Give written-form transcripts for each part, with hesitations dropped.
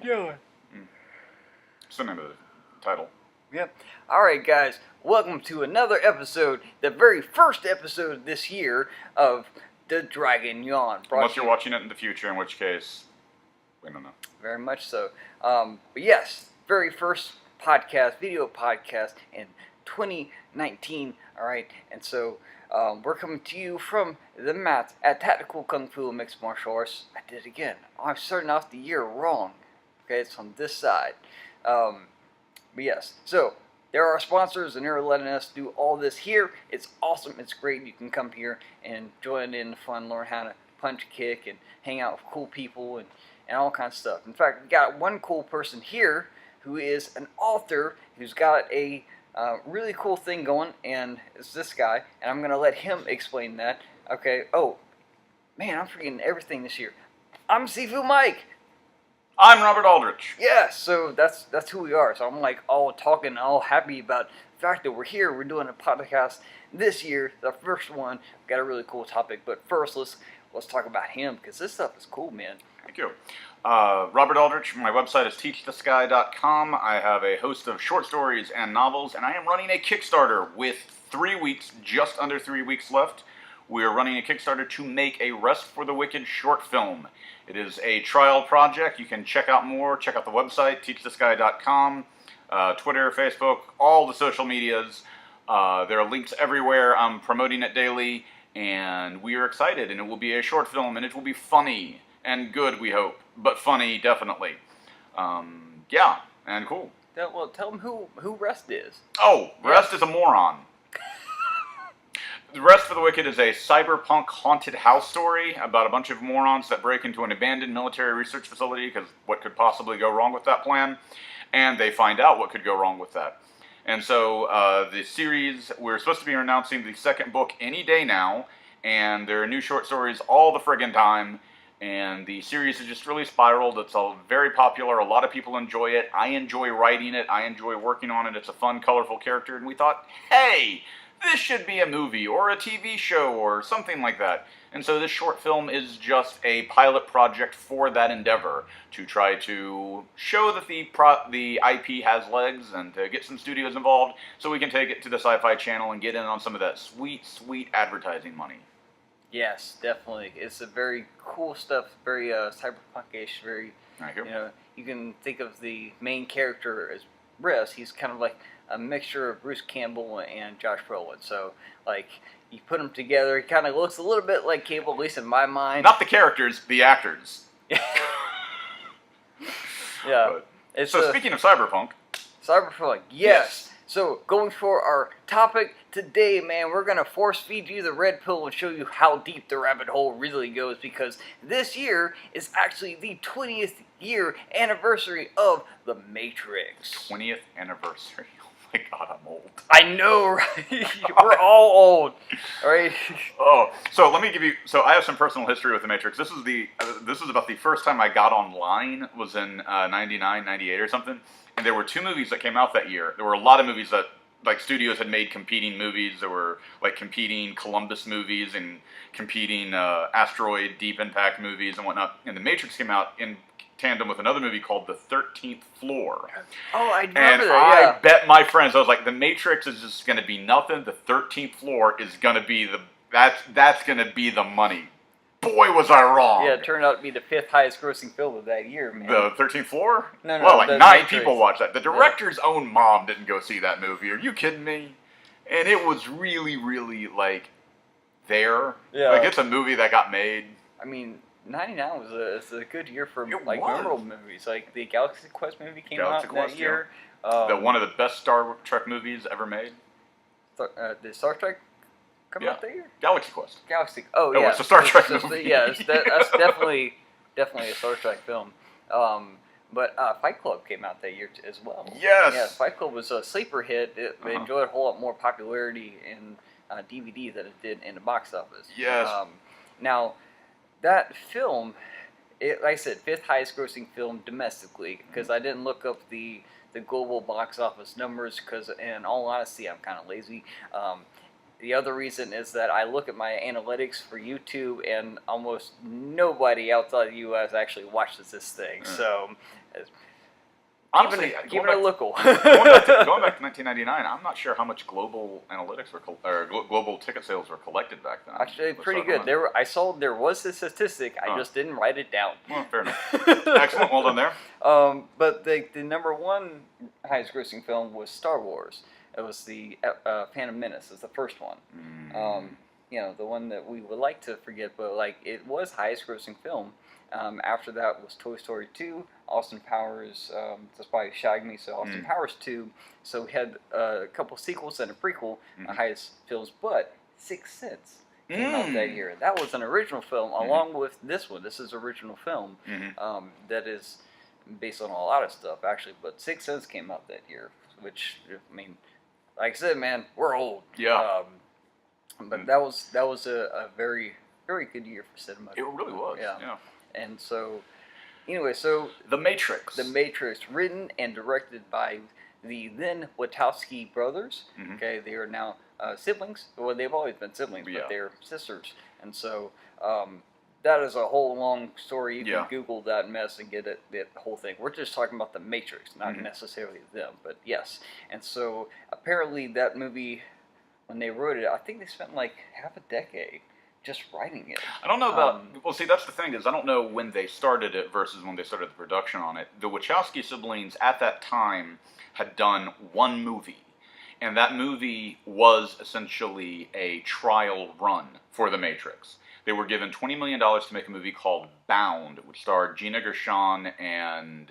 Yawn. It's the name of the title. Yep. Alright, guys. Welcome to another episode, the very first episode this year of the Dragon Yawn. Unless you're watching it in the future, in which case, we don't know. Very much so. But yes, very first podcast, video podcast in 2019. Alright, and so we're coming to you from the mat at Tactical Kung Fu Mixed Martial Arts. I did it again. I'm starting off the year wrong. Okay, it's on this side. But yes, so there are sponsors and they're letting us do all this here. It's awesome. It's great. You can come here and join in the fun, learn how to punch, kick, and hang out with cool people and all kinds of stuff. In fact, we got one cool person here who is an author who's got a really cool thing going, and it's this guy, and I'm going to let him explain that. Okay, oh, man, I'm forgetting everything this year. I'm Sifu Mike. I'm Robert Aldrich. Yeah, so that's who we are. So I'm like all talking, all happy about the fact that we're here. We're doing a podcast this year, the first one. We got a really cool topic, but first let's talk about him because this stuff is cool, man. Thank you. Robert Aldrich. My website is teachthesky.com. I have a host of short stories and novels, and I am running a Kickstarter with 3 weeks, just under 3 weeks left. We are running a Kickstarter to make a Rest for the Wicked short film. It is a trial project. You can check out more. Check out the website, teachthesky.com, Twitter, Facebook, all the social medias. There are links everywhere. I'm promoting it daily, and we are excited. And it will be a short film, and it will be funny and good, we hope. But funny, definitely. Yeah, and cool. Well, tell them who Rest is. Oh, Rest is a moron. The Rest for the Wicked is a cyberpunk haunted house story about a bunch of morons that break into an abandoned military research facility because what could possibly go wrong with that plan? And they find out what could go wrong with that. And so the series, we're supposed to be announcing the second book any day now, and there are new short stories all the friggin' time, and the series has just really spiraled. It's all very popular. A lot of people enjoy it. I enjoy writing it. I enjoy working on it. It's a fun, colorful character, and we thought, hey, this should be a movie or a TV show or something like that. And so this short film is just a pilot project for that endeavor to try to show that the IP has legs and to get some studios involved so we can take it to the Sci-Fi Channel and get in on some of that sweet, sweet advertising money. Yes, definitely. It's a very cool stuff, very cyberpunk-ish, very, you can think of the main character as Rest. He's kind of like a mixture of Bruce Campbell and Josh Brolin. So, like, you put them together, he kind of looks a little bit like Cable, at least in my mind. Not the characters, the actors. Yeah. So speaking of cyberpunk. Cyberpunk, yes. So, going for our topic today, man, we're going to force feed you the red pill and show you how deep the rabbit hole really goes, because this year is actually the 20th year anniversary of The Matrix. 20th anniversary. Oh my god, I'm old. I know, right? We're all old, right? Oh, so let me give you. So I have some personal history with The Matrix. This is about the first time I got online. Was in 99, 98 or something. And there were 2 movies that came out that year. There were a lot of movies that, like, studios had made competing movies. There were, like, competing Columbus movies and competing Asteroid Deep Impact movies and whatnot. And The Matrix came out in tandem with another movie called The 13th Floor. Oh, I remember and that, yeah. I bet my friends, I was like, The Matrix is just going to be nothing. The 13th Floor is going to be that's going to be the money. Boy, was I wrong. Yeah, it turned out to be the 5th highest grossing film of that year, man. The 13th Floor? No, well, like 9 Matrix. people watched that. The director's own mom didn't go see that movie. Are you kidding me? And it was really, really, like, there. Yeah. Like, it's a movie that got made. I mean, 99 was a good year for, It like, was. memorable movies. Like, the Galaxy Quest movie came Galaxy out Quest, that year. One of the best Star Trek movies ever made. Did Star Trek come out that year? Galaxy Quest. Galaxy. Oh, yeah. It's a Star Trek movie. Yeah, that's definitely a Star Trek film. But Fight Club came out that year as well. Yes. Yeah, Fight Club was a sleeper hit. It enjoyed a whole lot more popularity in DVD than it did in the box office. Yes. Now, that film, like I said, 5th highest grossing film domestically, because I didn't look up the global box office numbers, because in all honesty, I'm kind of lazy. the other reason is that I look at my analytics for YouTube, and almost nobody outside the U.S. actually watches this thing. So, honestly, keeping it local. going back to 1999, I'm not sure how much global analytics global ticket sales were collected back then. Actually, pretty good. I saw there was a statistic. I just didn't write it down. Well, fair enough. Excellent. Well done there. But the number one highest grossing film was Star Wars. It was the Phantom Menace. It was the first one. The one that we would like to forget, but like it was highest grossing film. After that was Toy Story 2, Austin Powers, that's probably shagged me, so Austin Powers 2. So we had a couple sequels and a prequel, highest films, but Sixth Sense came out that year. That was an original film, along with this one. This is original film that is based on a lot of stuff, actually, but Sixth Sense came out that year, which, I mean, like I said, man, we're old. Yeah. But that was a very, very good year for cinema. It really was. Yeah. And so, anyway, so The Matrix. The Matrix, written and directed by the then Wachowski brothers. Okay, they are now siblings. Well, they've always been siblings, but they're sisters. And so, that is a whole long story. You can Google that mess and get the whole thing. We're just talking about The Matrix, not necessarily them, but yes. And so, apparently, that movie, when they wrote it, I think they spent like half a decade just writing it. I don't know about, well, see, that's the thing, is I don't know when they started it versus when they started the production on it. The Wachowski siblings at that time had done one movie, and that movie was essentially a trial run for The Matrix. They were given $20 million to make a movie called Bound, which starred Gina Gershon and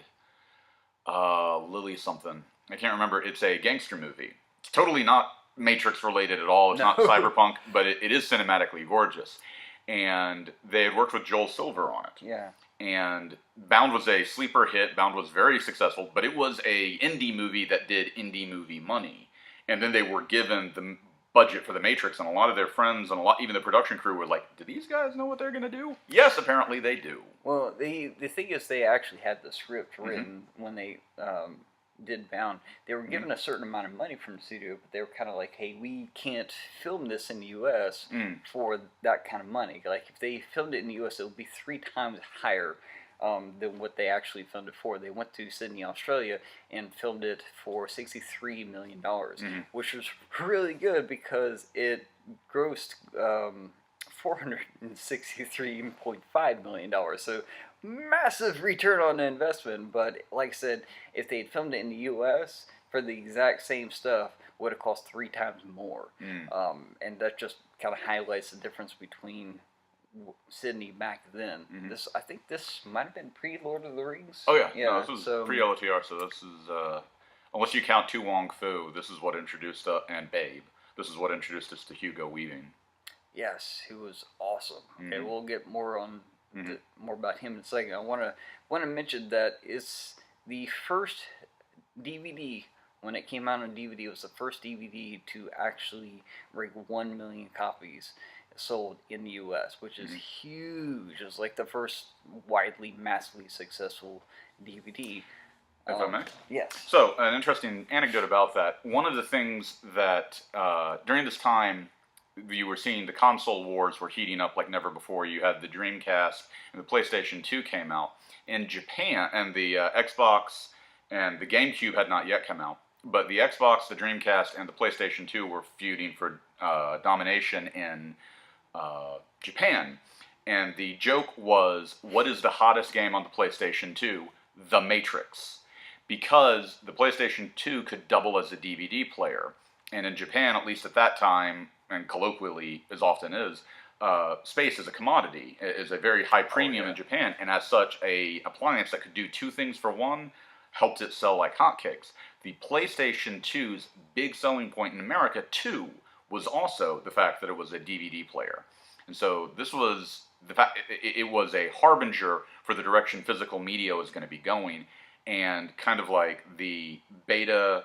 Lily something. I can't remember. It's a gangster movie. It's totally not Matrix related at all. It's not cyberpunk, but it is cinematically gorgeous. And they had worked with Joel Silver on it. Yeah. And Bound was a sleeper hit. Bound was very successful, but it was a indie movie that did indie movie money. And then they were given the budget for The Matrix, and a lot of their friends and even the production crew were like, do these guys know what they're going to do? Yes, apparently they do. Well, the thing is, they actually had the script written when they did Bound. They were given a certain amount of money from the studio, but they were kind of like, hey, we can't film this in the U.S. for that kind of money. Like, if they filmed it in the U.S., it would be 3 times higher than what they actually filmed it for. They went to Sydney, Australia, and filmed it for $63 million, which was really good because it grossed $463.5 million. So, massive return on the investment. But like I said, if they had filmed it in the U.S. for the exact same stuff, would have cost 3 times more. And that just kind of highlights the difference between Sydney back then. I think this might have been pre-Lord of the Rings. Oh yeah, no, this was pre-LOTR, so this is, unless you count Tu Wong Fu, this is what introduced us, and Babe, this is what introduced us to Hugo Weaving. Yes, he was awesome. Okay, we'll get more on more about him in a second. I want to mention that it's the first DVD. When it came out on DVD, it was the first DVD to actually break 1 million copies sold in the U.S., which is huge. It was like the first widely, massively successful DVD. If I may? Yes. So, an interesting anecdote about that. One of the things that, during this time, you were seeing the console wars were heating up like never before. You had the Dreamcast and the PlayStation 2 came out. In Japan, and the Xbox and the GameCube had not yet come out, but the Xbox, the Dreamcast, and the PlayStation 2 were feuding for domination in Japan. And the joke was, what is the hottest game on the PlayStation 2? The Matrix. Because the PlayStation 2 could double as a DVD player. And in Japan, at least at that time, and colloquially as often is, space is a commodity. It is a very high premium in Japan. And as such, a appliance that could do 2 things for one helped it sell like hotcakes. The PlayStation 2's big selling point in America, too, was also the fact that it was a DVD player. And so this was the fact, it was a harbinger for the direction physical media was going to be going, and kind of like the Betamax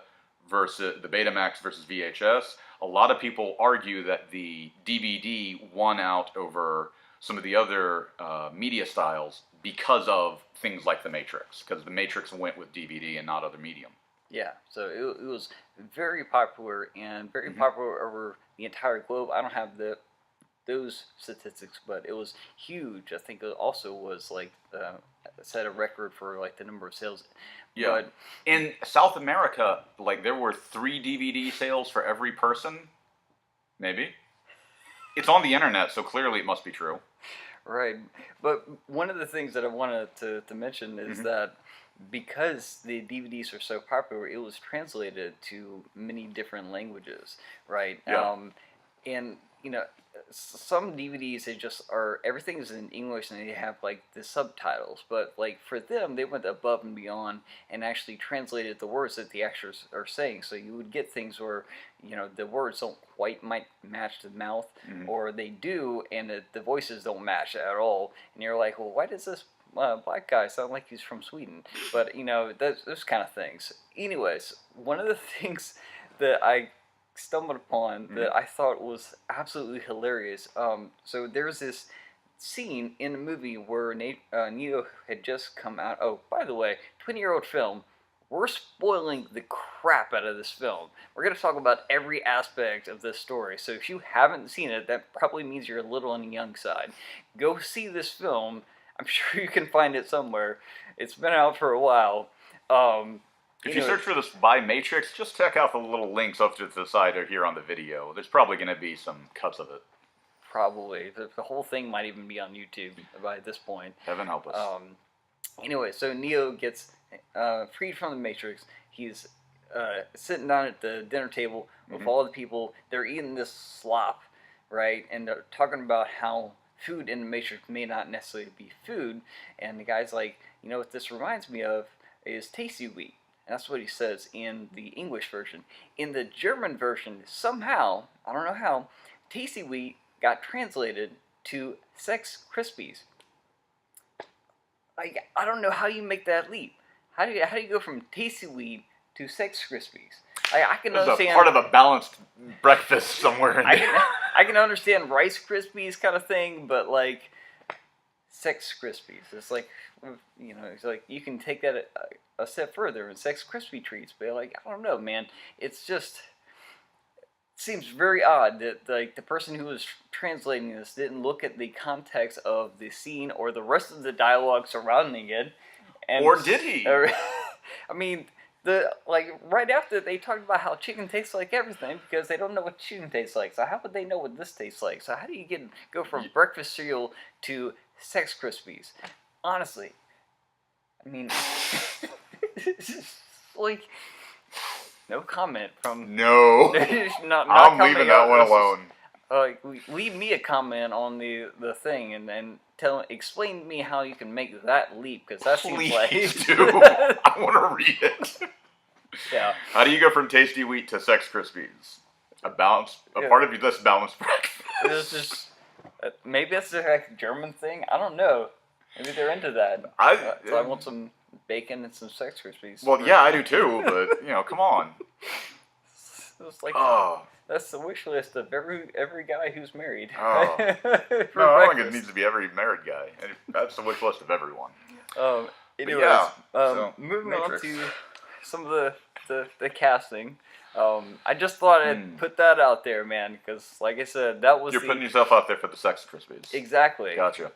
versus VHS. A lot of people argue that the DVD won out over some of the other media styles because of things like The Matrix, because The Matrix went with DVD and not other medium. Yeah, so it was very popular, and very popular over the entire globe. I don't have those statistics, but it was huge. I think it also was like set a record for like the number of sales. Yeah. But in South America, like there were 3 DVD sales for every person. Maybe. It's on the internet, so clearly it must be true. right. But one of the things that I wanted to mention is that because the DVDs are so popular, it was translated to many different languages, right? Yeah. And you know, some DVDs they just are everything is in English and they have like the subtitles, but like for them they went above and beyond and actually translated the words that the actors are saying. So you would get things where the words don't quite might match the mouth, or they do, and the voices don't match at all, and you're like, well, why does this black guy sound like he's from Sweden? But those kind of things. Anyways, one of the things that I stumbled upon that I thought was absolutely hilarious. So there's this scene in the movie where Neo had just come out. Oh, by the way, 20-year-old film. We're spoiling the crap out of this film. We're going to talk about every aspect of this story. So if you haven't seen it, that probably means you're a little on the young side. Go see this film. I'm sure you can find it somewhere. It's been out for a while. If you search for this by Matrix, just check out the little links up to the side or here on the video. There's probably going to be some cuts of it. Probably. The whole thing might even be on YouTube by this point. Heaven help us. Anyway, so Neo gets freed from the Matrix. He's sitting down at the dinner table with all the people. They're eating this slop, right? And they're talking about how food in the Matrix may not necessarily be food. And the guy's like, what this reminds me of is tasty wheat. And that's what he says in the English version. In the German version, somehow, I don't know how, tasty wheat got translated to Sex Krispies. I don't know how you make that leap. How do you go from tasty wheat to Sex Krispies? I can There's understand a part of a balanced breakfast somewhere in there. I can understand Rice Krispies kind of thing, but like Sex Krispies, it's like it's like you can take that a step further in Sex Crispy treats, but like I don't know, man, it's just seems very odd that like the person who was translating this didn't look at the context of the scene or the rest of the dialogue surrounding it. Or did he? I mean, right after they talked about how chicken tastes like everything because they don't know what chicken tastes like. So how would they know what this tastes like? So how do you go from breakfast cereal to Sex Krispies? Honestly, I mean, like. No comment from. No. not I'm leaving that one alone. Leave me a comment on the thing and explain to me how you can make that leap because that seems like. Please do. I want to read it. Yeah. How do you go from tasty wheat to Sex Krispies? A part of this balanced breakfast. It's just maybe that's like a German thing. I don't know. Maybe they're into that. So I want some bacon and some Sex Krispies. Well, yeah, I do too, but come on. It's like Oh. That's the wish list of every guy who's married. Oh. No, I don't think it needs to be every married guy. That's the wish list of everyone. Anyways, so, moving Matrix. on to some of the casting. I just thought I'd put that out there, man, because like I said, that was You're putting yourself out there for the Sex Krispies. Exactly. Gotcha.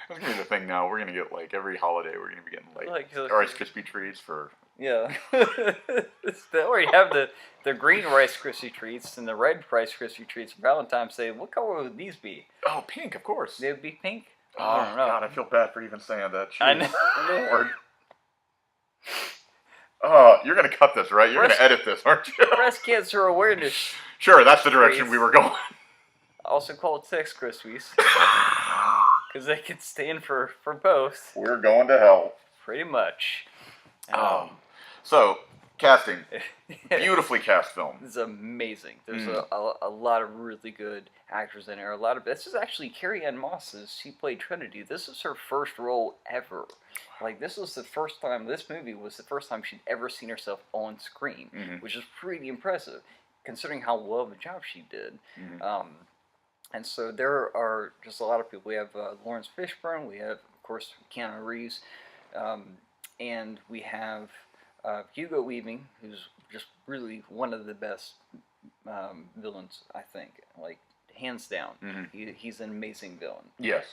That's going to be the thing now. We're going to get, like, every holiday, we're going to be getting, like Rice Krispie treats for... Yeah. They already have the green Rice Krispie treats and the red Rice Krispie treats for Valentine's Day. What color would these be? Oh, pink, of course. They would be pink? Oh, I don't know. God, I feel bad for even saying that. Jeez. I know. Lord. Oh, you're going to cut this, right? You're going to edit this, aren't you? Breast Cancer Awareness. Sure, that's the direction we were going. Also called Sex Krispies. Because they can stand for both. We're going to hell. Pretty much. So, casting. Beautifully cast film. This is amazing. There's a lot of really good actors in there. This is actually Carrie-Anne Moss's. She played Trinity. This is her first role ever. Like, this was the first time, this movie was the first time she'd ever seen herself on screen, which is pretty impressive, considering how well of a job she did. And so there are just a lot of people. We have Lawrence Fishburne. We have, of course, Keanu Reeves. And we have Hugo Weaving, who's just really one of the best villains, I think. Like, hands down. Mm-hmm. He's an amazing villain. Yes.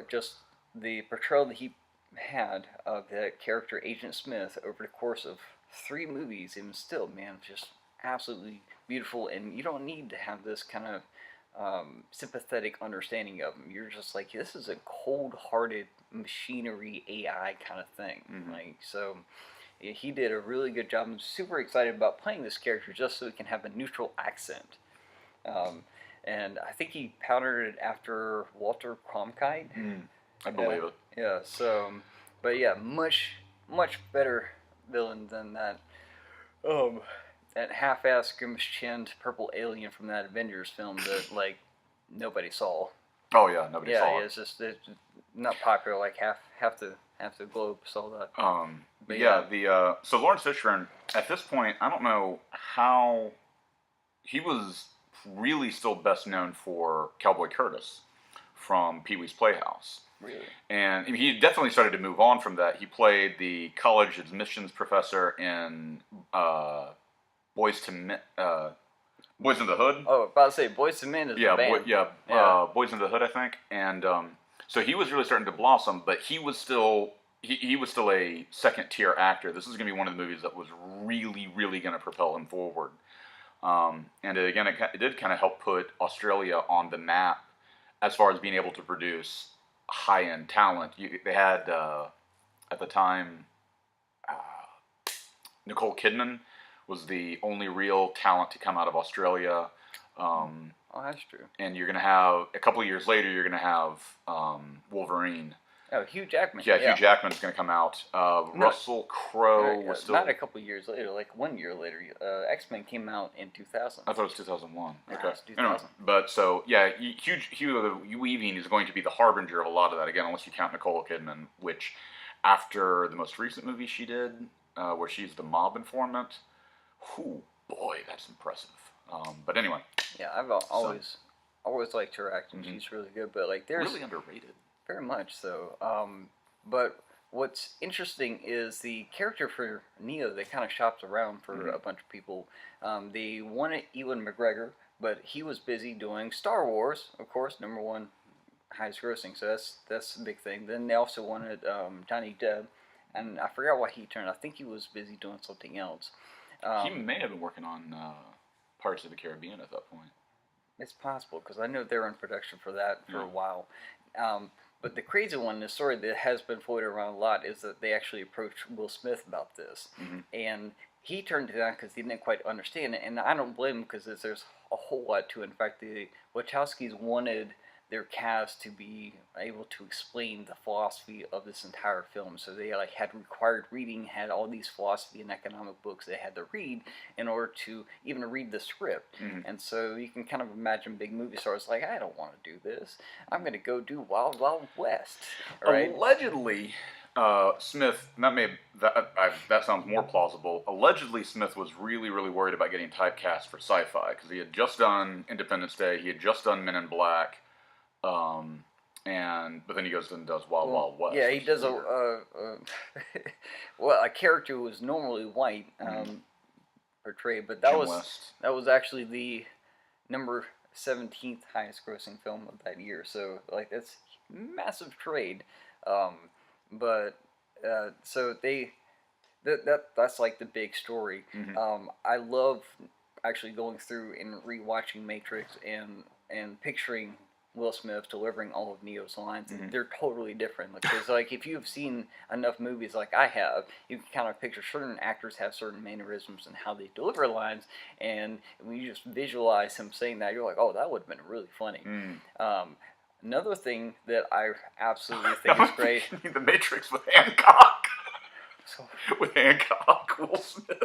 Just the portrayal that he had of that character, Agent Smith, over the course of 3 movies, even still, man, just absolutely beautiful. And you don't need to have this kind of sympathetic understanding of him. You're just like, this is a cold-hearted machinery AI kind of thing. Like, so he did a really good job. I'm super excited about playing this character just so he can have a neutral accent. And I think he patterned it after Walter Cronkite. I believe it. Yeah. So, but yeah, much better villain than that. That half-assed, grimace-chinned purple alien from that Avengers film that like nobody saw. Oh yeah, nobody saw it. Yeah, it's not popular. Like half the globe saw that. So Lawrence Fishburne at this point, I don't know how he was really still best known for Cowboy Curtis from Pee-wee's Playhouse. Really? And he definitely started to move on from that. He played the college admissions professor in Boys in the Hood. Oh, about to say Boys to Men is the band. Boys in the Hood, I think. And so he was really starting to blossom, but he was still a second tier actor. This is going to be one of the movies that was really, really going to propel him forward. And again, it did kind of help put Australia on the map as far as being able to produce high-end talent. They had at the time Nicole Kidman was the only real talent to come out of Australia. Oh, that's true. And you're gonna have a couple of years later, you're gonna have Wolverine. Oh, Hugh Jackman. Yeah, Hugh Jackman's gonna come out. Russell Crowe was still not a couple of years later, like 1 year later. X-Men came out in 2000. I thought it was 2001. Okay, it's 2000. Anyway, but so yeah, Hugh Weaving is going to be the harbinger of a lot of that again, unless you count Nicole Kidman, which after the most recent movie she did, where she's the mob informant. Whew, boy, that's impressive. But anyway. Yeah, I've always liked her acting. She's really good, but like there's really underrated. Very much so. But what's interesting is the character for Neo. They kind of shopped around for a bunch of people. They wanted Ewan McGregor, but he was busy doing Star Wars, of course, #1 highest grossing. So that's a big thing. Then they also wanted Johnny Depp, and I forgot why he turned. I think he was busy doing something else. He may have been working on Pirates of the Caribbean at that point. It's possible, because I know they were in production for that for a while. But the crazy one, the story that has been floated around a lot, is that they actually approached Will Smith about this. And he turned it down because he didn't quite understand it. And I don't blame him, because there's a whole lot to it. In fact, the Wachowskis wanted their cast to be able to explain the philosophy of this entire film. So they like had required reading, had all these philosophy and economic books they had to read in order to even read the script. And so you can kind of imagine big movie stars like, I don't want to do this. I'm going to go do Wild Wild West. Right? Allegedly, Smith, that sounds more plausible. Allegedly, Smith was really, really worried about getting typecast for sci-fi, because he had just done Independence Day, he had just done Men in Black, but then he goes and does Wild Wild West. Yeah, he does a character who was normally white portrayed, but that was actually the number 17th highest grossing film of that year. So like that's massive trade. So that's like the big story. I love actually going through and rewatching Matrix and picturing Will Smith delivering all of Neo's lines, and they're totally different. Because like if you've seen enough movies like I have, you can kind of picture certain actors have certain mannerisms and how they deliver lines, and when you just visualize him saying that, you're like, oh, that would have been really funny. Another thing that I absolutely think is great. The Matrix with Hancock. With Hancock, Will Smith.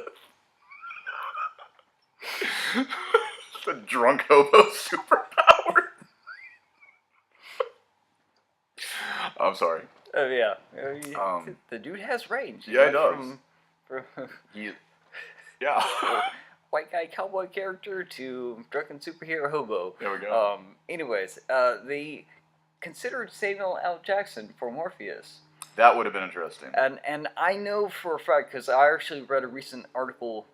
The drunk hobo superpower. I'm sorry. Oh yeah. The dude has range. Yeah, he does. Yeah. White guy cowboy character to drunken superhero hobo. There we go. Anyways, they considered Samuel L. Jackson for Morpheus. That would have been interesting. And I know for a fact, because I actually read a recent article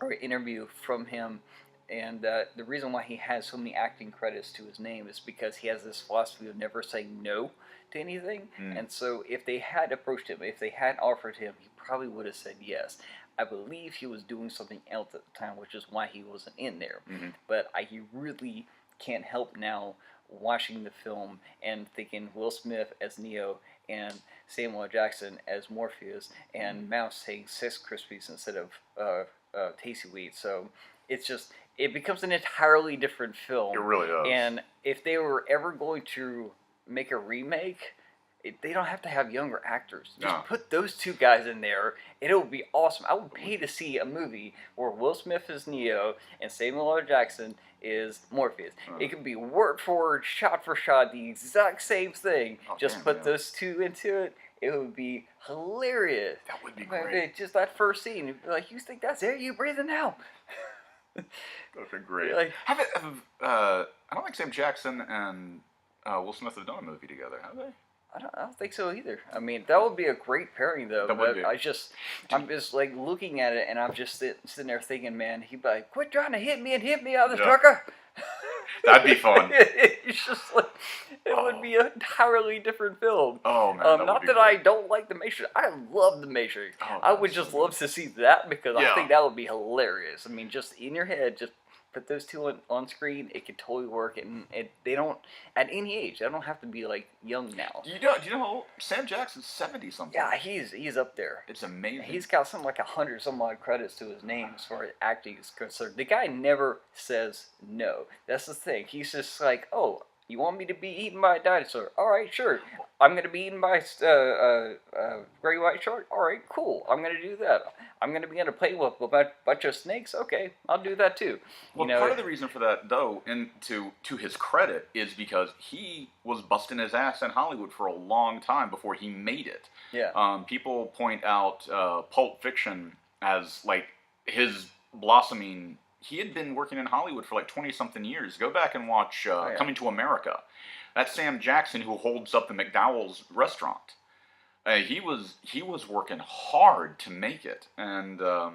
or interview from him, and the reason why he has so many acting credits to his name is because he has this philosophy of never saying no to anything. And so if they had approached him, if they had offered him, he probably would have said yes. I believe he was doing something else at the time, which is why he wasn't in there. But he really can't help now watching the film and thinking Will Smith as Neo and Samuel L. Jackson as Morpheus and Mouse saying Six Krispies instead of Tasty Wheat. So it becomes an entirely different film. It really does. And if they were ever going to make a remake, they don't have to have younger actors. Just put those two guys in there, and it would be awesome. I would pay to see a movie where Will Smith is Neo and Samuel L. Jackson is Morpheus. It could be word for word, shot for shot, the exact same thing. Just put those two into it. It would be hilarious. That would be great. Just that first scene, you'd be like, you think that's air? You breathing now? That would be great. Like, I don't think Sam Jackson and Will Smith have done a movie together, have they? I don't think so either. I mean, that would be a great pairing, though. That would be. I'm just like looking at it, and I'm just sitting there thinking, man, he'd be like, quit trying to hit me out of the trucker. That'd be fun. It's just like, it would be an entirely different film. Oh, man. Not that I don't like The Matrix. I love The Matrix. I would just love to see that because I think that would be hilarious. I mean, just in your head, just put those two on screen. It could totally work, and they don't at any age. They don't have to be like young now. Do you know Sam Jackson's 70 something? Yeah, he's up there. It's amazing. He's got something like 100 some odd credits to his name as far as acting is concerned. The guy never says no. That's the thing. He's just like, oh, you want me to be eaten by a dinosaur? All right, sure. I'm going to be eaten by a great white shark? All right, cool. I'm going to do that. I'm going to be able to play with a bunch of snakes? Okay, I'll do that too. Well, part of the reason for that, though, and to his credit, is because he was busting his ass in Hollywood for a long time before he made it. Yeah. People point out Pulp Fiction as, like, his blossoming. He had been working in Hollywood for like 20-something years. Go back and watch Coming to America. That's Sam Jackson who holds up the McDowell's restaurant. He was working hard to make it. And a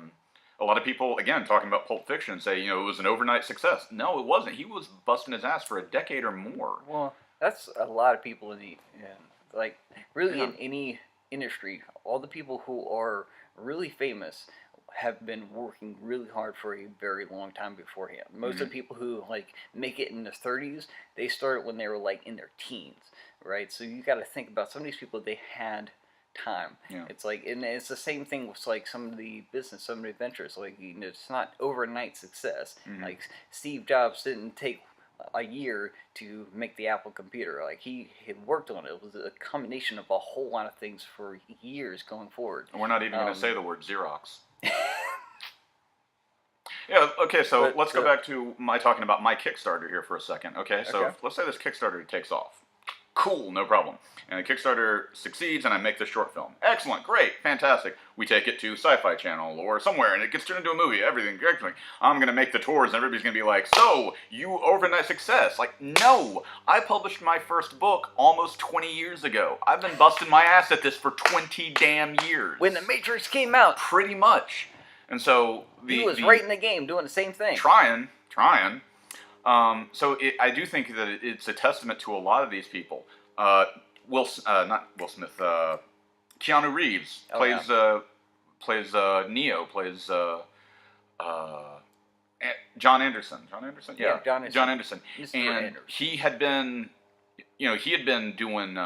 lot of people, again, talking about Pulp Fiction, say, it was an overnight success. No, it wasn't. He was busting his ass for a decade or more. Well, that's a lot of people in in any industry. All the people who are really famous have been working really hard for a very long time beforehand. Most of the people who make it in their 30s, they started when they were in their teens, right? So you got to think about some of these people. They had time. Yeah. It's and it's the same thing with some of the business, some of the ventures. It's not overnight success. Like Steve Jobs didn't take a year to make the Apple computer. He had worked on it. It was a combination of a whole lot of things for years going forward. And we're not even going to say the word Xerox. Yeah, okay, so let's go back to talking about my Kickstarter here for a second, okay? So let's say this Kickstarter takes off. Cool, no problem. And the Kickstarter succeeds and I make this short film. Excellent, great, fantastic. We take it to Sci-Fi Channel or somewhere and it gets turned into a movie, everything. I'm going to make the tours and everybody's going to be like, so, you overnight success. No, I published my first book almost 20 years ago. I've been busting my ass at this for 20 damn years. When The Matrix came out. Pretty much. And so he was right in the game, doing the same thing. Trying. I do think that it's a testament to a lot of these people. Not Will Smith. Keanu Reeves plays Neo. Plays John Anderson. John Anderson. Yeah, John Anderson. And he had been, doing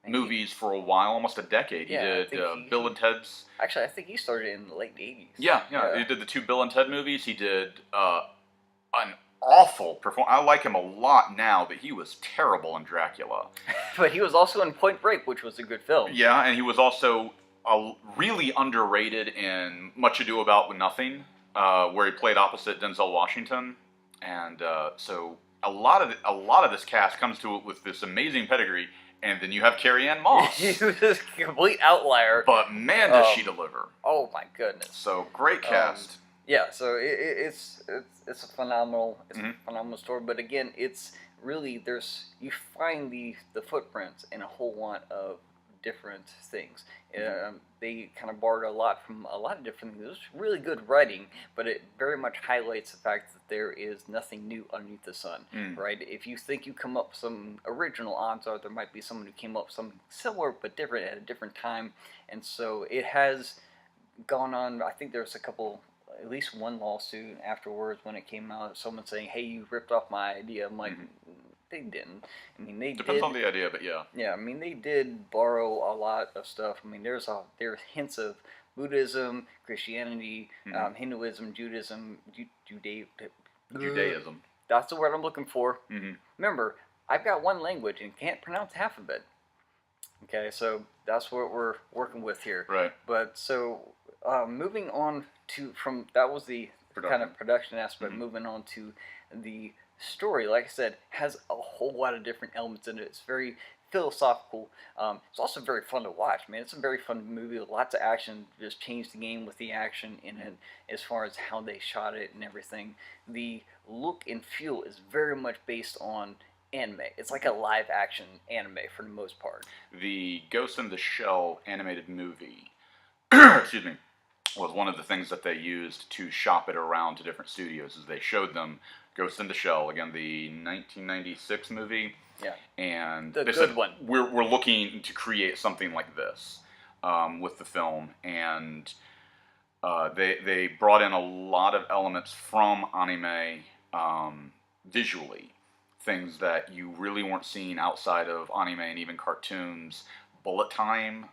movies for a while, almost a decade. He did Bill and Ted's. Actually, I think he started in the late 80s. Yeah. He did the 2 Bill and Ted movies. He did an awful performance. I like him a lot now, but he was terrible in Dracula. But he was also in Point Break, which was a good film. Yeah, and he was also really underrated in Much Ado About Nothing, where he played opposite Denzel Washington. And so a lot of this cast comes to it with this amazing pedigree. And then you have Carrie-Anne Moss. She was a complete outlier. But man, does she deliver. Oh my goodness. So, great cast. Yeah, so it's a phenomenal story. But again, it's really, you find the footprints in a whole lot of different things. They kind of borrowed a lot from a lot of different things. It was really good writing, but it very much highlights the fact that there is nothing new underneath the sun, right? If you think you come up with some original, odds are there might be someone who came up with something similar but different at a different time. And so it has gone on. I think there's at least one lawsuit afterwards when it came out. Someone saying, "Hey, you ripped off my idea." I'm like, they didn't. I mean, they depends on the idea, but yeah. Yeah, I mean, they did borrow a lot of stuff. I mean, there's hints of Buddhism, Christianity, Hinduism, Judaism, Judaism. That's the word I'm looking for. Remember, I've got one language and can't pronounce half of it. Okay, so that's what we're working with here. Right. But so moving on that was the kind of production aspect. Moving on to the story, like I said, has a whole lot of different elements in it. It's very philosophical. It's also very fun to watch, man. It's a very fun movie with lots of action. Just changed the game with the action in it as far as how they shot it and everything. The look and feel is very much based on anime. It's like a live action anime for the most part. The Ghost in the Shell animated movie, excuse me, was one of the things that they used to shop it around to different studios. Is they showed them Ghost in the Shell, again, the 1996 movie. Yeah. And the they good said, one. We're looking to create something like this with the film. And they brought in a lot of elements from anime visually. Things that you really weren't seeing outside of anime and even cartoons. Bullet time,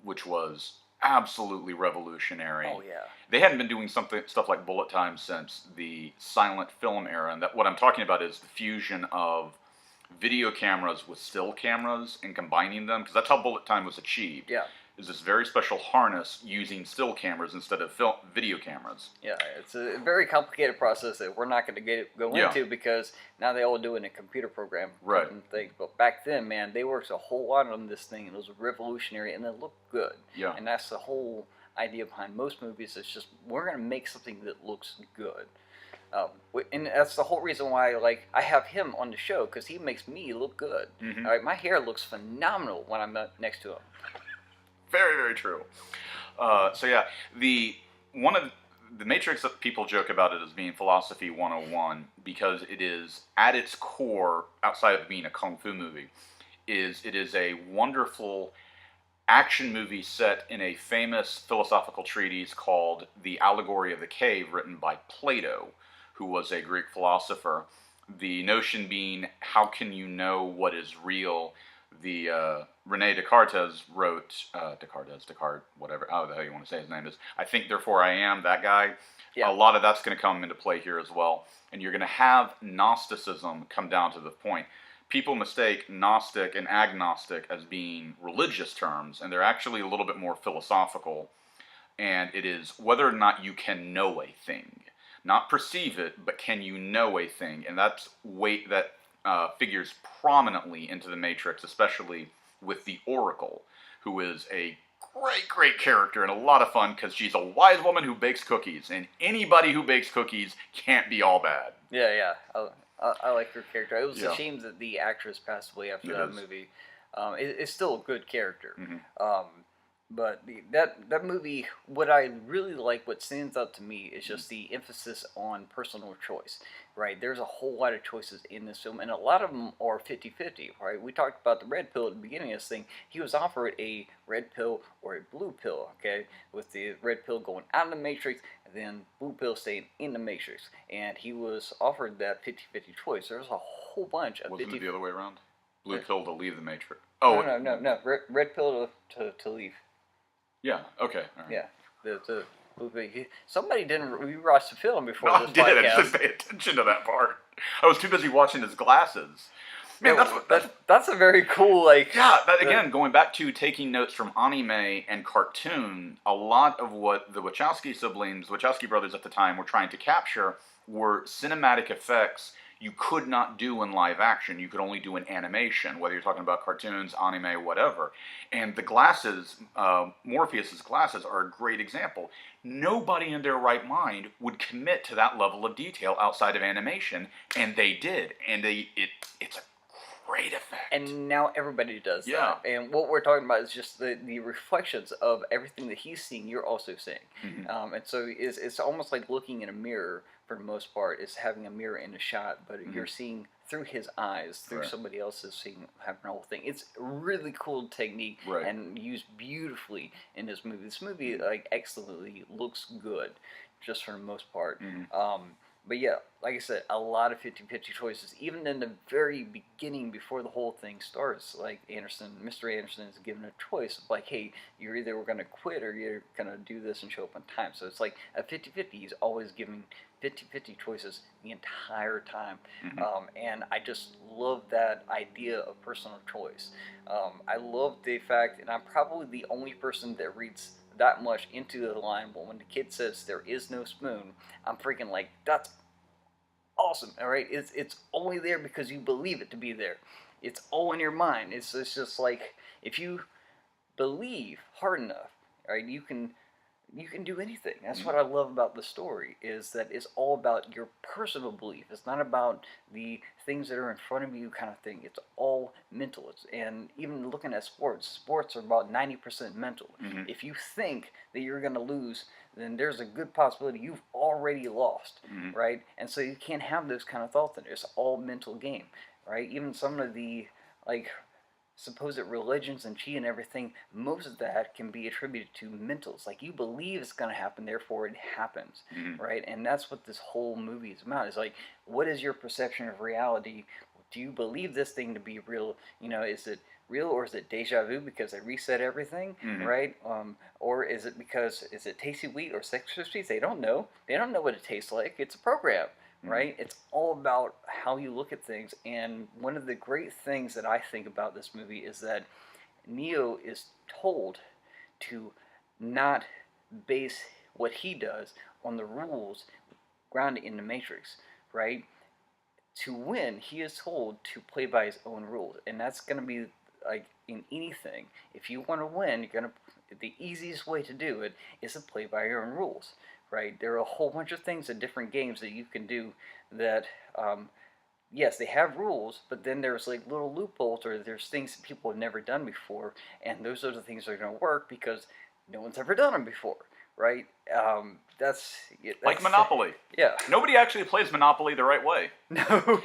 which was absolutely revolutionary. Oh yeah. They hadn't been doing stuff like bullet time since the silent film era, and that what I'm talking about is the fusion of video cameras with still cameras and combining them, because that's how bullet time was achieved. Yeah. Is this very special harness using still cameras instead of video cameras. Yeah, it's a very complicated process that we're not going to go into because now they all do it in a computer program. Right. And things. But back then, man, they worked a whole lot on this thing, and it was revolutionary, and it looked good. Yeah. And that's the whole idea behind most movies. It's just, we're going to make something that looks good. And that's the whole reason why, like, I have him on the show, because he makes me look good. All right, my hair looks phenomenal when I'm next to him. Very, very true. So yeah, the Matrix, that people joke about it as being philosophy 101 because it is at its core, outside of being a kung fu movie, it is a wonderful action movie set in a famous philosophical treatise called The Allegory of the Cave, written by Plato, who was a Greek philosopher. The notion being, how can you know what is real? The Rene Descartes wrote, Descartes, whatever, how the hell you want to say his name is. I think, therefore I am, that guy. Yeah. A lot of that's going to come into play here as well. And you're going to have Gnosticism come down to the point. People mistake Gnostic and agnostic as being religious terms, and they're actually a little bit more philosophical. And it is whether or not you can know a thing. Not perceive it, but can you know a thing? And that's figures prominently into the Matrix, especially with the Oracle, who is a great, great character and a lot of fun because she's a wise woman who bakes cookies, and anybody who bakes cookies can't be all bad. Yeah. I like her character. It was a shame that the actress passed away after that movie. It's still a good character. But that movie, what I really like, what stands out to me is just the emphasis on personal choice, right? There's a whole lot of choices in this film, and a lot of them are 50-50, right? We talked about the red pill at the beginning of this thing. He was offered a red pill or a blue pill, okay? With the red pill going out of the Matrix, and then blue pill staying in the Matrix. And he was offered that 50-50 choice. There's a whole bunch of Wasn't it the other way around? Blue pill to leave the Matrix. Oh, no. Red pill to leave. Yeah. Okay. All right. Yeah. Somebody didn't rewatch the film before this podcast. I did. podcast. I just pay attention to that part. I was too busy watching his glasses. Man, that's a very cool, like... Yeah, again, going back to taking notes from anime and cartoon, a lot of what the Wachowski brothers at the time, were trying to capture were cinematic effects you could not do in live action. You could only do in animation, whether you're talking about cartoons, anime, whatever. And the glasses, Morpheus's glasses, are a great example. Nobody in their right mind would commit to that level of detail outside of animation, and they did. And it's a great effect. And now everybody does Yeah. that. And what we're talking about is just the reflections of everything that he's seeing, you're also seeing. Mm-hmm. And so it's almost like looking in a mirror for the most part. It's having a mirror in a shot, but you're seeing through his eyes, through Right. somebody else's seeing, having the whole thing. It's a really cool technique Right. and used beautifully in this movie. This movie, like, excellently looks good, just for the most part. But yeah, like I said, a lot of 50-50 choices. Even in the very beginning, before the whole thing starts, like Mr. Anderson is given a choice of like, hey, you're either going to quit or you're going to do this and show up on time. So it's like a 50-50. He's always giving 50-50 choices the entire time. And I just love that idea of personal choice. I love the fact, and I'm probably the only person that reads that much into the line, but when the kid says there is no spoon, I'm freaking like, that's awesome. All right, it's only there because you believe it to be there. It's all in your mind. It's just like, if you believe hard enough, all right, you can do anything. That's what I love about the story, is that it's all about your personal belief. It's not about the things that are in front of you kind of thing. It's all mental. And even looking at sports are about 90% mental. If you think that you're going to lose, then there's a good possibility you've already lost, right? And so you can't have those kind of thoughts in it. It's all mental game, right? Even some of the, like, supposed religions and chi and everything, most of that can be attributed to mentals. Like, you believe it's going to happen, therefore it happens, right? And that's what this whole movie is about. It's like, what is your perception of reality? Do you believe this thing to be real? You know, is it real, or is it deja vu because they reset everything, right? Or is it tasty wheat or Sesame Street? They don't know. They don't know what it tastes like. It's a program. Right? It's all about how you look at things. And one of the great things that I think about this movie is that Neo is told to not base what he does on the rules grounded in the Matrix, right? To win, he is told to play by his own rules. And that's going to be like in anything. If you want to win, the easiest way to do it is to play by your own rules. Right? There are a whole bunch of things in different games that you can do that, yes, they have rules, but then there's like little loopholes, or there's things that people have never done before, and those are the things that are going to work because no one's ever done them before, right? That's like Monopoly. Yeah. Nobody actually plays Monopoly the right way. No.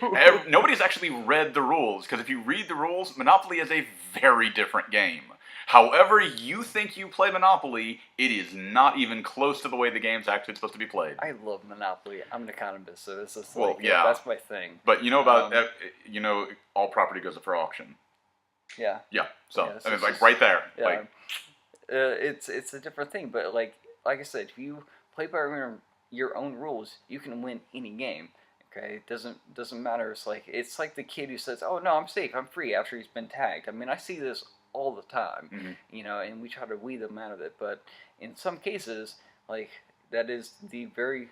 Nobody's actually read the rules, because if you read the rules, Monopoly is a very different game. However you think you play Monopoly, it is not even close to the way the game's actually supposed to be played. I love Monopoly. I'm an economist, so this is Well, like, yeah, that's my thing. But you know about, all property goes up for auction. Yeah. Yeah, so, Yeah, and it's like right there. Yeah. Like, it's a different thing, but like I said, if you play by your own rules, you can win any game. Okay, it doesn't matter. It's like the kid who says, "Oh no, I'm safe, I'm free," after he's been tagged. I mean, I see this all the time, and we try to weed them out of it. But in some cases, like, that is the very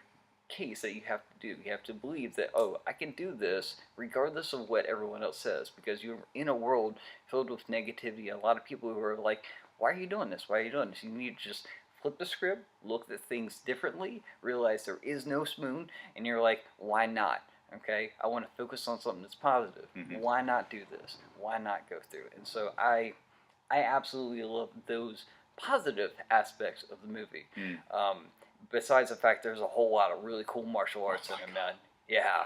case that you have to do. You have to believe that, oh, I can do this regardless of what everyone else says, because you're in a world filled with negativity. A lot of people who are like, why are you doing this? Why are you doing this? You need to just flip the script, look at things differently, realize there is no spoon, and you're like, why not? Okay, I want to focus on something that's positive. Why not do this? Why not go through it? And so I absolutely love those positive aspects of the movie. Besides the fact there's a whole lot of really cool martial arts in it, man. Yeah.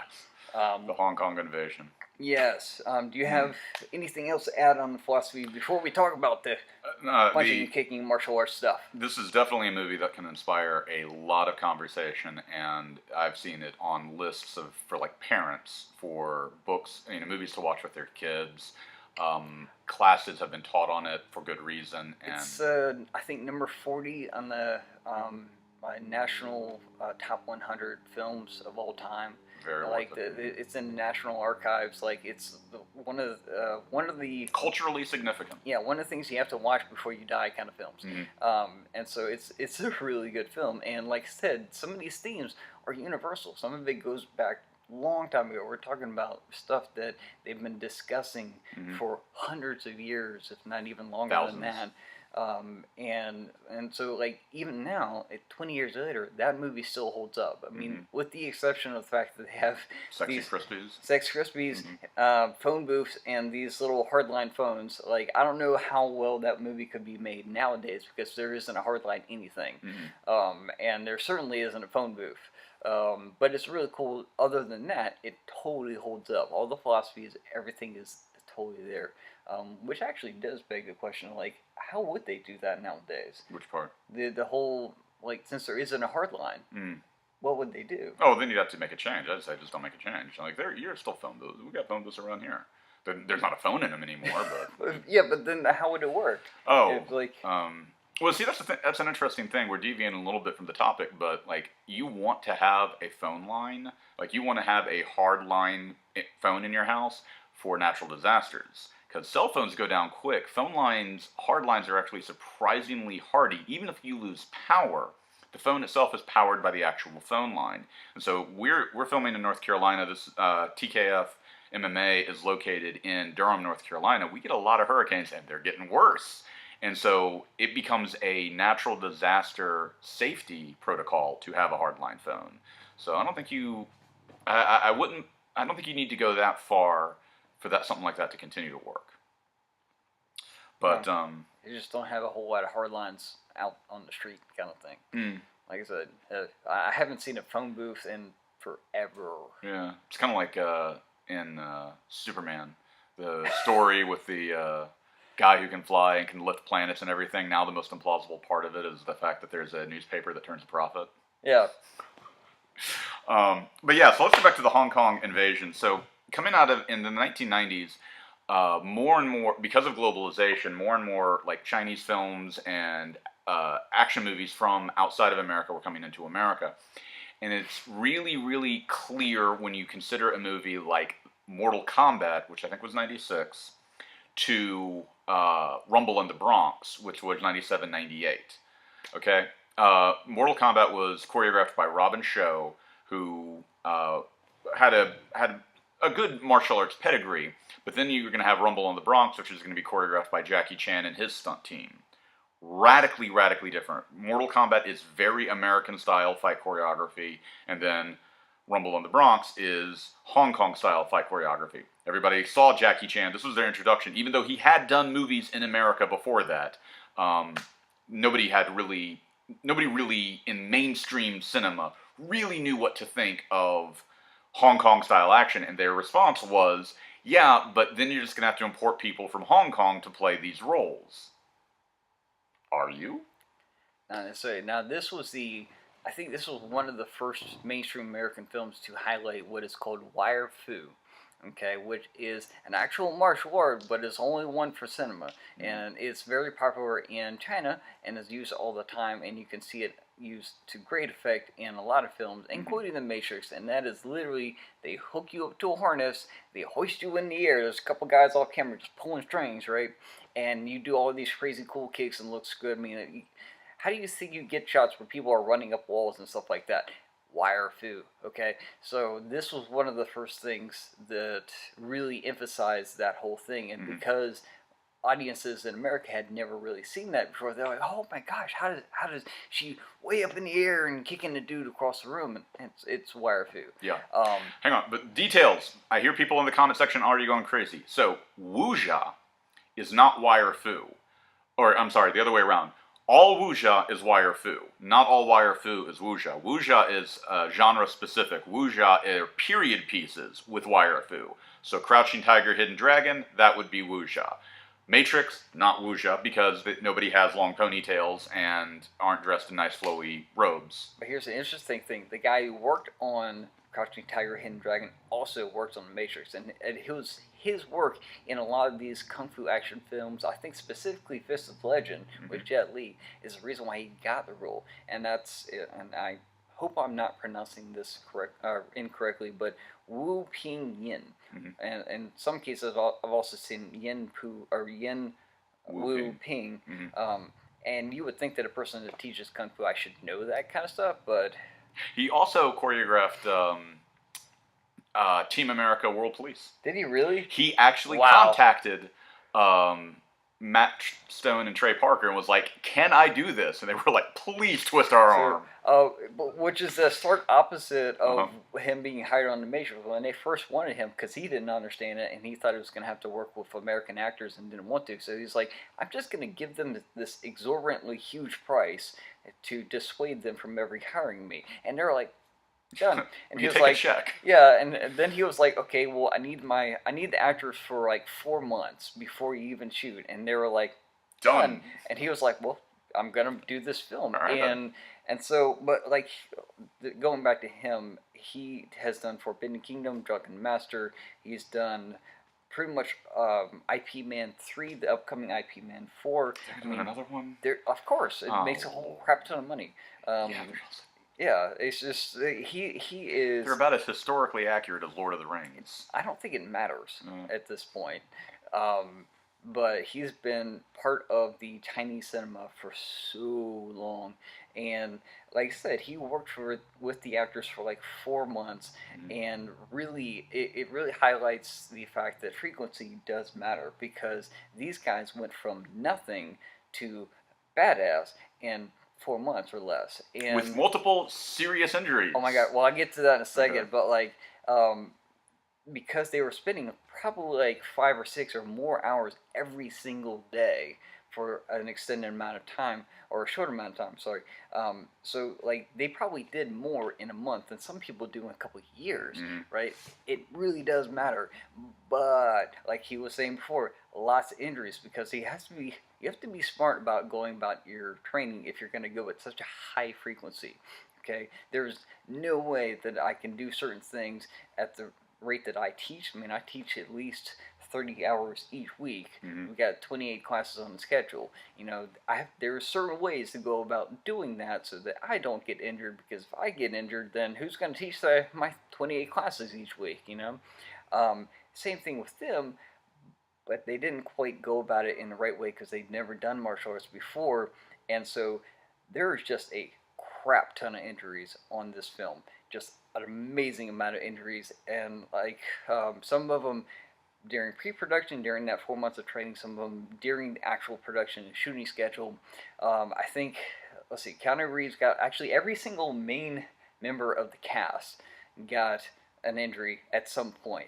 the Hong Kong invasion. Yes. Do you have anything else to add on the philosophy before we talk about the punching and kicking martial arts stuff? This is definitely a movie that can inspire a lot of conversation, and I've seen it on lists for like parents, for books, movies to watch with their kids. Classes have been taught on it for good reason. And it's I think number 40 on the national top 100 films of all time. Very it's in National Archives. Like, it's one of the culturally significant. Yeah, one of the things you have to watch before you die kind of films. And so it's a really good film. And like I said, some of these themes are universal. Some of it goes back a long time ago. We're talking about stuff that they've been discussing for hundreds of years, if not even longer than that. And so like even now, 20 years later, that movie still holds up. I mean, with the exception of the fact that they have Sexy these Crispies. Sex Krispies, phone booths, and these little hardline phones. Like I don't know how well that movie could be made nowadays because there isn't a hardline anything, and there certainly isn't a phone booth. But it's really cool. Other than that, it totally holds up. All the philosophies, everything is totally there. Which actually does beg the question, like, how would they do that nowadays? Which part? The whole, like, since there isn't a hard line, what would they do? Oh, then you'd have to make a change. I'd say just don't make a change. Like, you're still phone booths. We got phone booths around here. There's not a phone in them anymore, but... Yeah, but then how would it work? Oh, if, like... Well, see, that's an interesting thing. We're deviating a little bit from the topic, but, like, you want to have a phone line, like, you want to have a hard line phone in your house for natural disasters. Because cell phones go down quick. Hard lines are actually surprisingly hardy. Even if you lose power, the phone itself is powered by the actual phone line. And so we're filming in North Carolina. This tkfmma is located in Durham, North Carolina. We get a lot of hurricanes, and they're getting worse. And so it becomes a natural disaster safety protocol to have a hardline phone. So I don't think I don't think you need to go that far for something like that to continue to work. But you just don't have a whole lot of hard lines out on the street, kind of thing. Like I said, I haven't seen a phone booth in forever. Yeah, it's kind of like in Superman, the story with the guy who can fly and can lift planets and everything. Now the most implausible part of it is the fact that there's a newspaper that turns a profit. Yeah. But yeah, so let's go back to the Hong Kong invasion. So coming out of in the 1990s, more and more, because of globalization, more and more like Chinese films and action movies from outside of America were coming into America. And it's really, really clear when you consider a movie like Mortal Kombat, which I think was 96, to Rumble in the Bronx, which was 97, 98. Okay? Mortal Kombat was choreographed by Robin Shou, who had a good martial arts pedigree, but then you're going to have Rumble in the Bronx, which is going to be choreographed by Jackie Chan and his stunt team. Radically, radically different. Mortal Kombat is very American-style fight choreography, and then Rumble in the Bronx is Hong Kong-style fight choreography. Everybody saw Jackie Chan. This was their introduction. Even though he had done movies in America before that, nobody really in mainstream cinema really knew what to think of Hong Kong-style action, and their response was, yeah, but then you're just going to have to import people from Hong Kong to play these roles. Are you? Not necessarily. Now, I think this was one of the first mainstream American films to highlight what is called wire fu, okay, which is an actual martial art, but it's only one for cinema, and it's very popular in China and is used all the time, and you can see it used to great effect in a lot of films, including The Matrix, and that is literally, they hook you up to a harness, they hoist you in the air, there's a couple guys off camera just pulling strings, right, and you do all these crazy cool kicks and looks good. I mean, how do you think you get shots where people are running up walls and stuff like that? Wire fu, okay? So this was one of the first things that really emphasized that whole thing, and because audiences in America had never really seen that before, they're like, oh my gosh, how does she way up in the air and kicking the dude across the room? And it's wire fu. Yeah. Hang on, but details. I hear people in the comment section already going crazy. So wuxia is not wire fu, or I'm sorry, the other way around. All wuxia is wire fu. Not all wire fu is wuxia. Wuxia is genre specific. Wuxia are period pieces with wire fu. So Crouching Tiger, Hidden Dragon, that would be wuxia. Matrix, not wuxia, because nobody has long ponytails and aren't dressed in nice flowy robes. But here's the interesting thing. The guy who worked on Crouching Tiger, Hidden Dragon also works on The Matrix, and it was his work in a lot of these kung fu action films. I think specifically Fist of Legend with Jet Li is the reason why he got the role, and that's it. And I hope I'm not pronouncing this incorrectly, but Wu Ping Yin. And in some cases, I've also seen Yin Wu Ping. And you would think that a person that teaches kung fu, I should know that kind of stuff, but he also choreographed Team America World Police. Did he really? He actually contacted Matt Stone and Trey Parker and was like, "Can I do this?" And they were like, "Please twist our arm." Which is the stark opposite of him being hired on the major. When they first wanted him, because he didn't understand it and he thought he was going to have to work with American actors and didn't want to, so he's like, "I'm just going to give them this exorbitantly huge price to dissuade them from ever hiring me," and they're like, done. And he was like, check. Yeah, and then he was like, okay, well, I need the actors for like 4 months before you even shoot, and they were like, done. And he was like, well, I'm gonna do this film, and so, but like, going back to him, he has done Forbidden Kingdom, Drunken Master. He's done pretty much IP Man 3, the upcoming IP Man 4. Another one? There, of course, it makes a whole crap ton of money. Yeah, it's just he is. They're about as historically accurate as Lord of the Rings. I don't think it matters at this point, but he's been part of the Chinese cinema for so long, and like I said, he worked with the actors for like 4 months, and really, it really highlights the fact that frequency does matter, because these guys went from nothing to badass in 4 months or less, and with multiple serious injuries. Oh my god! Well, I'll get to that in a second, but like, because they were spending probably like 5 or 6 or more hours every single day for an extended amount of time, or a short amount of time. Sorry. So like, they probably did more in a month than some people do in a couple of years, right? It really does matter. But like he was saying before, lots of injuries, because you have to be smart about going about your training if you're going to go at such a high frequency. Okay, there's no way that I can do certain things at the rate that I teach. I mean, I teach at least 30 hours each week. We've got 28 classes on the schedule. You know, there are certain ways to go about doing that so that I don't get injured, because if I get injured, then who's going to teach my 28 classes each week, you know? Same thing with them, but they didn't quite go about it in the right way because they'd never done martial arts before, and so there's just a crap ton of injuries on this film. Just an amazing amount of injuries, and like, some of them during pre-production, during that 4 months of training, some of them during the actual production and shooting schedule. I think, let's see, Keanu Reeves got, actually every single main member of the cast got an injury at some point.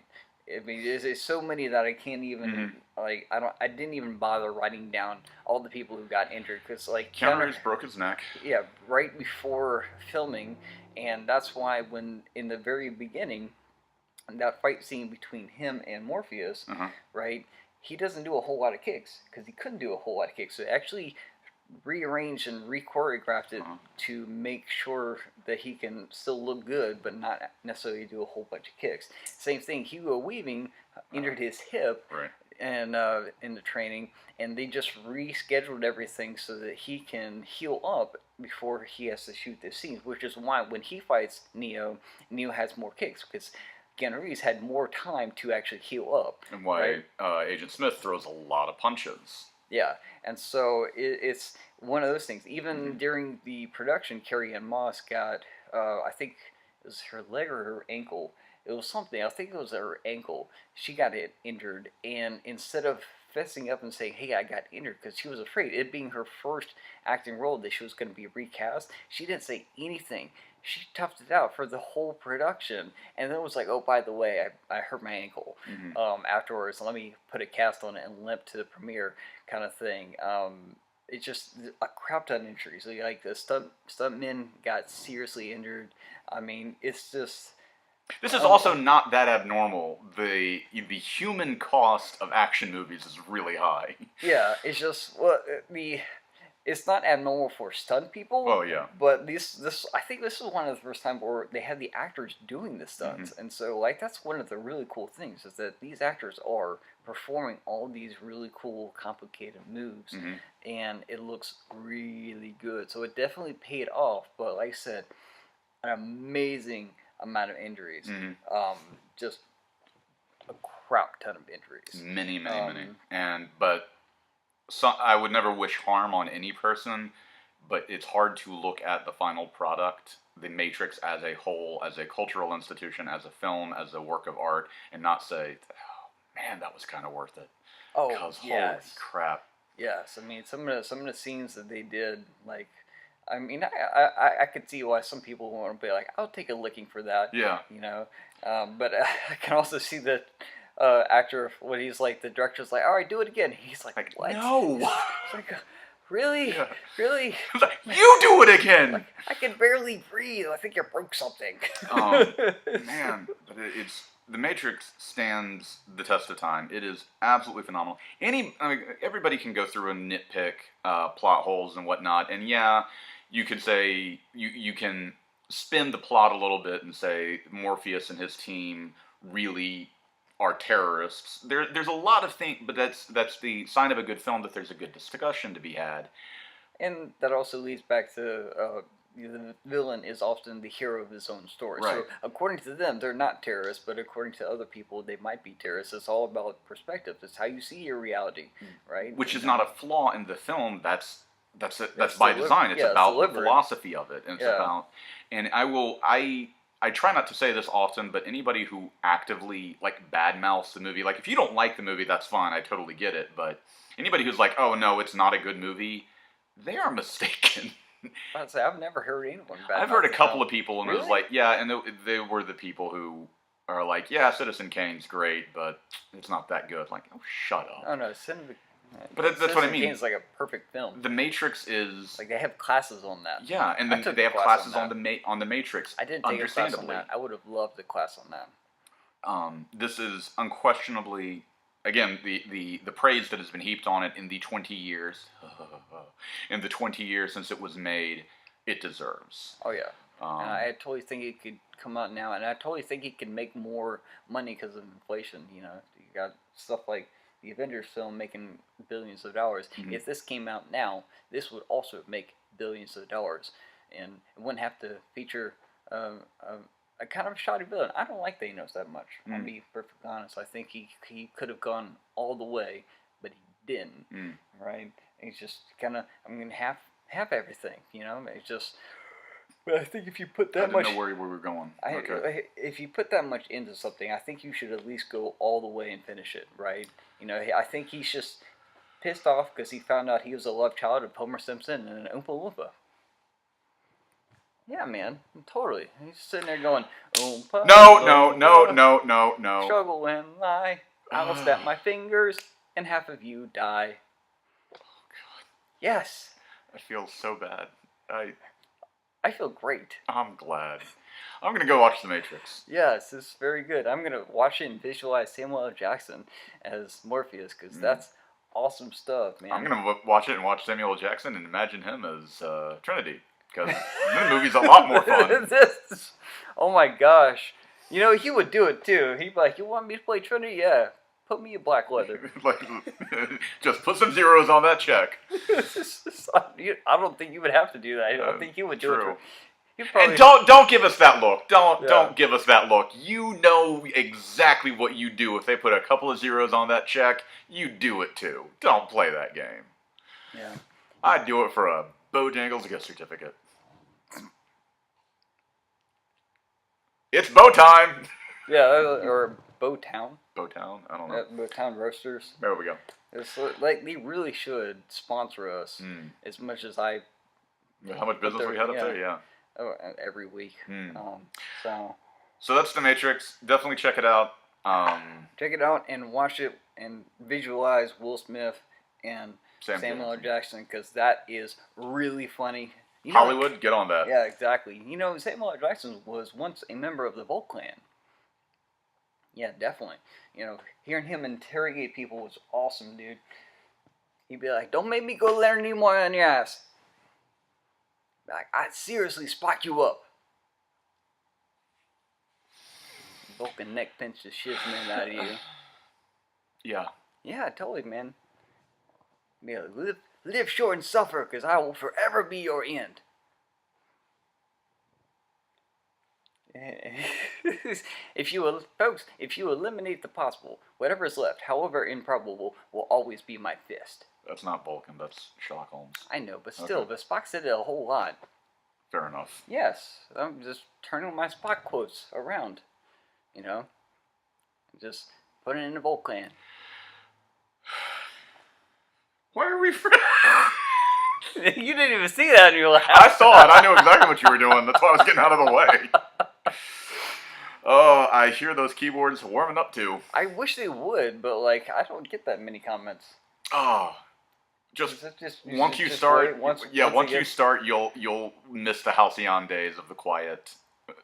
I mean, there's so many that I can't even like. I didn't even bother writing down all the people who got injured, because like Keanu Reeves broke his neck. Yeah, right before filming, and that's why when in the very beginning, that fight scene between him and Morpheus, right? He doesn't do a whole lot of kicks because he couldn't do a whole lot of kicks. So actually rearranged and re-choreographed it to make sure that he can still look good, but not necessarily do a whole bunch of kicks. Same thing, Hugo Weaving injured his hip and in the training, and they just rescheduled everything so that he can heal up before he has to shoot the scenes, which is why when he fights Neo has more kicks, because Keanu Reeves had more time to actually heal up. And why Agent Smith throws a lot of punches. Yeah, and so it's one of those things. Even during the production, Carrie-Anne Moss got, I think it was her leg or her ankle. It was something. I think it was her ankle. She got injured, and instead of fessing up and saying, "Hey, I got injured," because she was afraid, it being her first acting role that she was going to be recast, she didn't say anything. She toughed it out for the whole production, and then it was like, "Oh, by the way, I hurt my ankle." Afterwards, let me put a cast on it and limp to the premiere, kind of thing. It's just a crap ton of injuries. Like the stuntmen got seriously injured. I mean, it's just. This is also not that abnormal. The human cost of action movies is really high. Yeah, it's just it's not abnormal for stunt people. Oh yeah. But I think this is one of the first times where they had the actors doing the stunts, and so like that's one of the really cool things, is that these actors are performing all these really cool, complicated moves, and it looks really good. So it definitely paid off. But like I said, an amazing amount of injuries. Just a crap ton of injuries. Many. But I would never wish harm on any person, but it's hard to look at the final product, the Matrix as a whole, as a cultural institution, as a film, as a work of art, and not say, "Oh, man, that was kind of worth it." Oh, because yes. holy crap. Yes, I mean some of the scenes that they did, like, I mean, I could see why some people want to be like, I'll take a licking for that, Yeah. you know, but I can also see the actor when he's like, the director's like, all right, do it again. He's like, what? No. It's like, really, Yeah. really? Like, you do it again. Like, I can barely breathe. I think you broke something. Man, but it's The Matrix stands the test of time. It is absolutely phenomenal. Everybody can go through and nitpick plot holes and whatnot, and yeah, you could say you can spin the plot a little bit and say Morpheus and his team really are terrorists. There's a lot of things, but that's the sign of a good film, that there's a good discussion to be had. And that also leads back to the villain is often the hero of his own story. Right. So according to them, they're not terrorists, but according to other people, they might be terrorists. It's all about perspective. It's how you see your reality, right? Which is not a flaw in the film. That's It's by design. It's about the deliberate. philosophy of it, and it's Yeah. about. And I try not to say this often, but anybody who actively like badmouths the movie, like if you don't like the movie, that's fine. I totally get it. But anybody who's like, oh no, it's not a good movie, they are mistaken. I'd say I've never heard anyone bad. I've heard a couple of people, and it was Really? like, yeah, and they were the people who are like, yeah, Citizen Kane's great, but it's not that good. Like, oh, shut up. Oh no, Cinnamon. But that's what I mean. It's like a perfect film. The Matrix is Like they have classes on that. yeah, and I then took they a have class classes on on the Matrix. I didn't take a class on understandably. that. I would have loved the class on that. This is unquestionably, again, the praise that has been heaped on it in the 20 years, since it was made, it deserves. Oh yeah. And I totally think it could come out now, and I totally think it can make more money because of inflation. You know, you got stuff like the Avengers film making billions of dollars. Mhm. If this came out now, this would also make billions of dollars, and it wouldn't have to feature a kind of shoddy villain. I don't like Thanos that much. I'll be perfectly honest. I think he could have gone all the way, but he didn't. Right? He's just kind of, I'm gonna have everything. You know, it's just. But I think if you put that I much, didn't know where we were going. Okay. if you put that much into something, I think you should at least go all the way and finish it, right? You know, I think he's just pissed off because he found out he was a love child of Homer Simpson and an Oompa Loompa. Yeah, man, totally. He's sitting there going, Oompa. No. Struggle and lie. I will snap my fingers and half of you die. Oh God. Yes. I feel so bad. I feel great. I'm glad. I'm gonna go watch The Matrix. Yes, it's very good. I'm gonna watch it and visualize Samuel L. Jackson as Morpheus because that's awesome stuff, man. I'm gonna watch it and watch Samuel L. Jackson and imagine him as Trinity, because the movie's a lot more fun. Oh my gosh. You know, he would do it too. He'd be like, you want me to play Trinity? Yeah. Put me in black leather. Like, just put some zeros on that check. I don't think you would have to do that. I don't think he would do true. it. He'd probably... And don't give us that look. Don't give us that look. You know exactly what you do if they put a couple of zeros on that check. You do it too. Don't play that game. Yeah. I'd do it for a Bojangles gift certificate. It's bow time. Yeah, or Bowtown. Bowtown? I don't know. Bowtown Roasters. There we go. It's like they really should sponsor us as much as I. How much business we had up there? Yeah. Oh, every week. So that's The Matrix. Definitely check it out. Check it out and watch it and visualize Will Smith and Samuel L. Jackson because that is really funny. You know, Hollywood, get on that. Yeah, exactly. You know, Samuel L. Jackson was once a member of the Volt Clan. Yeah, definitely. You know, hearing him interrogate people was awesome, dude. He'd be like, don't make me go learn any more on your ass. Like, I'd seriously spot you up. Vulcan neck pinch the shiznit out of you. Yeah. Yeah, totally, man. Yeah, live short and suffer, because I will forever be your end. Folks, if you eliminate the possible, whatever is left, however improbable, will always be my fist. That's not Vulcan, that's Sherlock Holmes. I know, but still, but Spock said it a whole lot. Fair enough. Yes, I'm just turning my Spock quotes around, you know? Just putting it in the Volt Clan. Why are we You didn't even see that in your laugh. I saw it. I knew exactly what you were doing. That's why I was getting out of the way. Oh, I hear those keyboards warming up too. I wish they would, but like I don't get that many comments. Oh, Just once you just start, wait, once you start, you'll miss the halcyon days of the quiet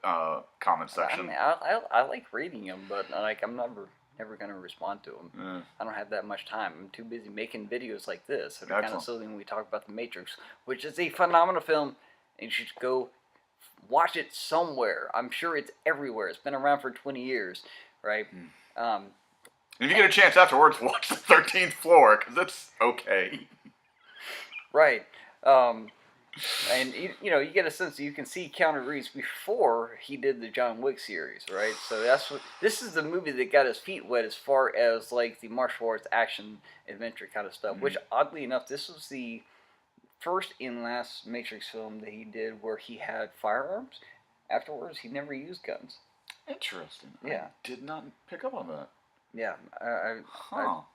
comment I section. mean, I like reading them, but like I'm never gonna respond to them. Mm. I don't have that much time. I'm too busy making videos like this. So it's kind of silly when we talk about The Matrix, which is a phenomenal film, and you should go watch it somewhere. I'm sure it's everywhere. It's been around for 20 years, right? And if you get a chance afterwards, watch The 13th Floor, because it's okay. Right. And you get a sense that you can see Keanu Reeves before he did the John Wick series, right? So this is the movie that got his feet wet as far as like the martial arts action adventure kind of stuff. Which oddly enough, this was the first and last Matrix film that he did where he had firearms. Afterwards, he never used guns. Interesting. Yeah. I did not pick up on that. Yeah,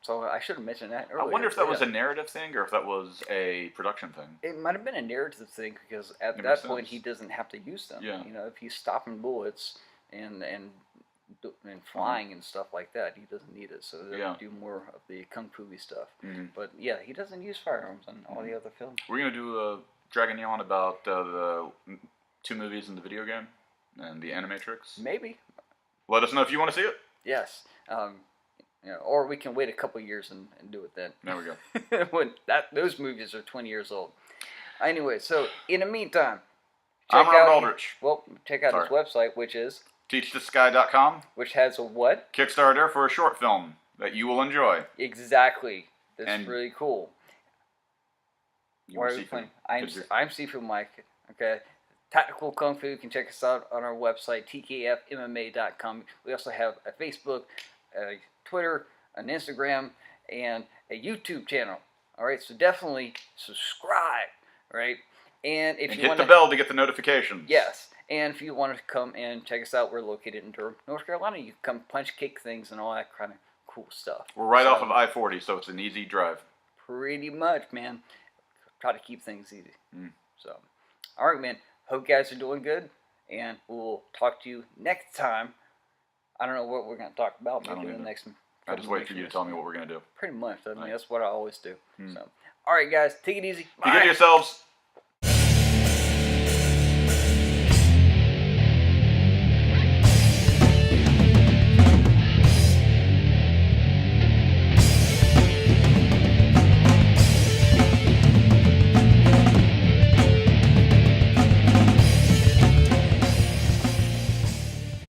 so I should have mentioned that earlier. I wonder if that was a narrative thing or if that was a production thing. It might have been a narrative thing because at that point he doesn't have to use them. Yeah. If he's stopping bullets and flying and stuff like that, he doesn't need it. So they'll do more of the kung fu-y stuff. But yeah, he doesn't use firearms in all the other films. We're gonna do a Dragon Yawn about the 2 movies in the video game and the Animatrix. Maybe. Let us know if you want to see it. Yes. Or we can wait a couple years and do it then. There we go. When those movies are 20 years old. Anyway, so in the meantime, I'm Robert Aldrich. Well, check out his website, which is teachthesky.com, which has a what? Kickstarter for a short film that you will enjoy. Exactly. That's really cool. Why are we playing? I'm Seafood Mike. Okay. Tactical Kung Fu. You can check us out on our website, tkfmma.com. We also have a Facebook, a Twitter, an Instagram, and a YouTube channel. All right, so definitely subscribe, right? And if you hit the bell to get the notifications. Yes, and if you want to come and check us out, we're located in Durham, North Carolina. You can come punch kick things and all that kind of cool stuff. We're right off of I-40, so it's an easy drive. Pretty much, man. Try to keep things easy. So, all right, man. Hope you guys are doing good, and we'll talk to you next time. I don't know what we're going to talk about. Maybe the next. I just wait for you to tell me what we're going to do. Pretty much. I mean, that's what I always do. So, all right, guys, take it easy. Be good to yourselves.